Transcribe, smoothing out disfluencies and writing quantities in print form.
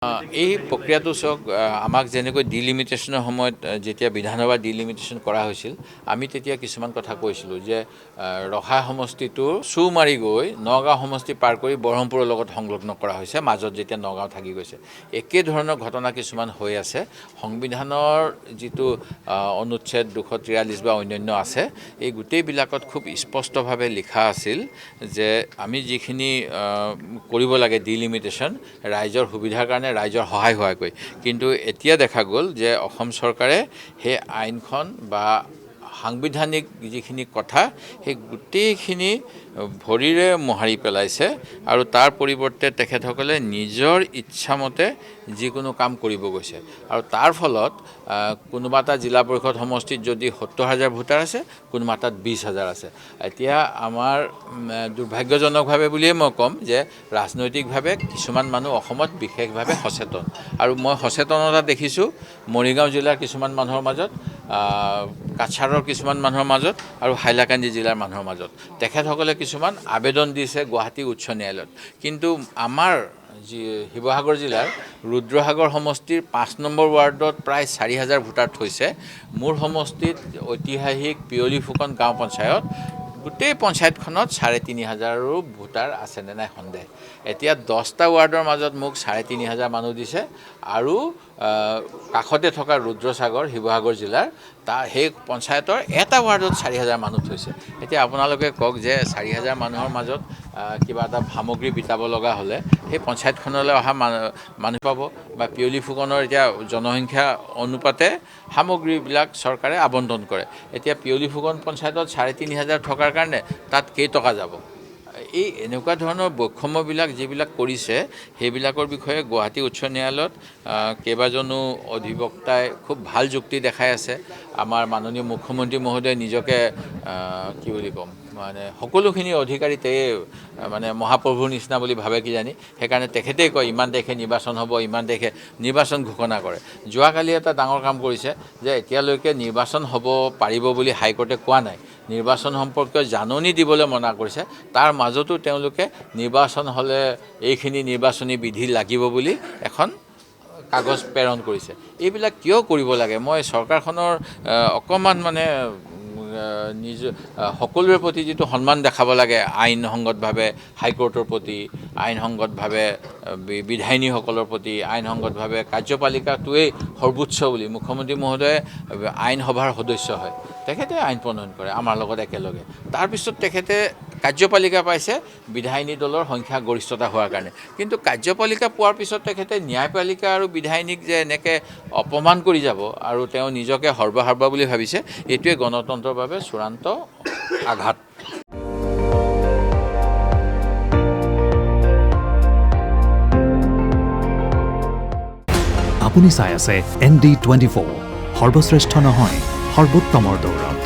এই প্ৰক্ৰিয়াটো চাওক আমাক যেনেকৈ ডিলিমিটেশ্যনৰ সময়ত যেতিয়া বিধানসভা ডিলিমিটেশ্যন কৰা হৈছিল আমি তেতিয়া কিছুমান কথা কৈছিলোঁ যে ৰহা সমষ্টিটো চু মাৰি গৈ নগাঁও সমষ্টি পাৰ কৰি বৰহমপুৰৰ লগত সংলগ্ন কৰা হৈছে মাজত যেতিয়া নগাঁও থাকি গৈছে একে ধৰণৰ ঘটনা কিছুমান হৈ আছে সংবিধানৰ যিটো অনুচ্ছেদ 243 বা অন্যান্য আছে এই গোটেইবিলাকত খুব স্পষ্টভাৱে লিখা আছিল যে আমি যিখিনি কৰিব লাগে ডিলিমিটেশ্যন ৰাইজৰ সুবিধাৰ কাৰণে ৰাইজৰ সহায় হোৱাকৈ কিন্তু এতিয়া দেখা গ'ল যে অসম চৰকাৰে সেই আইনখন বা সাংবিধানিক যিখিনি কথা সেই গোটেইখিনি ভৰিৰে মোহাৰি পেলাইছে আৰু তাৰ পৰিৱৰ্তে তেখেতসকলে নিজৰ ইচ্ছামতে যিকোনো কাম কৰিব গৈছে আৰু তাৰ ফলত কোনোবা এটা জিলা পৰিষদ সমষ্টিত যদি ৭০,০০০ ভোটাৰ আছে কোনোবা এটাত ২০,০০০ আছে এতিয়া আমাৰ দুৰ্ভাগ্যজনকভাৱে বুলিয়ে মই ক'ম যে ৰাজনৈতিকভাৱে কিছুমান মানুহ অসমত বিশেষভাৱে সচেতন আৰু মই সচেতনতা দেখিছোঁ মৰিগাঁও জিলাৰ কিছুমান মানুহৰ মাজত কাছাৰৰ কিছুমান মানুহৰ মাজত আৰু হাইলাকান্দি জিলাৰ মানুহৰ মাজত তেখেতসকলে কিছুমান আবেদন দিছে গুৱাহাটী উচ্চ ন্যায়ালয়ত কিন্তু আমাৰ যি শিৱসাগৰ জিলাৰ ৰুদ্ৰসাগৰ সমষ্টিৰ ৫ নম্বৰ ৱাৰ্ডত প্ৰায় ৪,০০০ ভোটাৰ থৈছে মোৰ সমষ্টিত ঐতিহাসিক পিয়লি ফুকন গাঁও পঞ্চায়ত গোটেই পঞ্চায়তখনত ৩,৫০০ৰো ভোটাৰ আছে নে নাই সন্দেহ এতিয়া 10টা ৱাৰ্ডৰ মাজত মোক ৩,৫০০ মানুহ দিছে আৰু কাষতে থকা ৰুদ্ৰসাগৰ শিৱসাগৰ জিলাৰ সেই পঞ্চায়তৰ এটা ৱাৰ্ডত ৪,০০০ মানুহ থৈছে এতিয়া আপোনালোকে কওক যে ৪,০০০ মানুহৰ মাজত কিবা এটা সামগ্ৰী বিটাব লগা হ'লে সেই পঞ্চায়তখনলৈ অহা মানুহ পাব বা পিয়লি ফুকনৰ এতিয়া জনসংখ্যা অনুপাতে সামগ্ৰীবিলাক চৰকাৰে আবণ্টন কৰে এতিয়া পিয়লি ফুকন পঞ্চায়তত ৩,৫০০ থকাৰ কাৰণে তাত কেইটকা যাব এই এনেকুৱা ধৰণৰ বৈষম্যবিলাক যিবিলাক কৰিছে সেইবিলাকৰ বিষয়ে গুৱাহাটী উচ্চ ন্যায়ালয়ত কেইবাজনো অধিবক্তাই খুব ভাল যুক্তি দেখাই আছে আমাৰ মাননীয় মুখ্যমন্ত্ৰী মহোদয়ে নিজকে কি বুলি ক'ম মানে সকলোখিনি অধিকাৰীতে মানে মহাপ্ৰভুৰ নিচিনা বুলি ভাবে কিজানি সেইকাৰণে তেখেতেই কয় ইমান তাৰিখে নিৰ্বাচন হ'ব ইমান তাৰিখে নিৰ্বাচন ঘোষণা কৰে যোৱাকালি এটা ডাঙৰ কাম কৰিছে যে এতিয়ালৈকে নিৰ্বাচন হ'ব পাৰিব বুলি হাইকোৰ্টে কোৱা নাই নিৰ্বাচন সম্পৰ্কীয় জাননী দিবলৈ মনা কৰিছে তাৰ মাজতো তেওঁলোকে নিৰ্বাচন হ'লে এইখিনি নিৰ্বাচনী বিধি লাগিব বুলি এখন কাগজ প্ৰেৰণ কৰিছে এইবিলাক কিয় কৰিব লাগে মই চৰকাৰখনৰ অকণমান মানে সকলোৰে প্ৰতি যিটো সন্মান দেখাব লাগে আইনসংগতভাৱে হাইকোৰ্টৰ প্ৰতি আইনসংগতভাৱে বিধায়িনীসকলৰ প্ৰতি আইনসংগতভাৱে কাৰ্যপালিকাটোৱেই সৰ্বোচ্চ বুলি মুখ্যমন্ত্ৰী মহোদয়ে আইন সভাৰ সদস্য হয় তেখেতে আইন প্ৰণয়ন কৰে আমাৰ লগত একেলগে তাৰপিছত তেখেতে কাৰ্যপালিকা পাইছে বিধায়িনী দলৰ সংখ্যা গৰিষ্ঠতা হোৱাৰ কাৰণে কিন্তু কাৰ্যপালিকা পোৱাৰ পিছত তেখেতে ন্যায়পালিকা আৰু বিধায়িনীক যে এনেকৈ অপমান কৰি যাব আৰু তেওঁ নিজকে সৰ্বসাৰ্বা বুলি ভাবিছে এইটোৱে গণতন্ত্ৰৰ বাবে চূড়ান্ত আঘাত আপুনি চাই আছে ND24 সৰ্বশ্ৰেষ্ঠ নহয় সৰ্বোত্তমৰ দৌৰত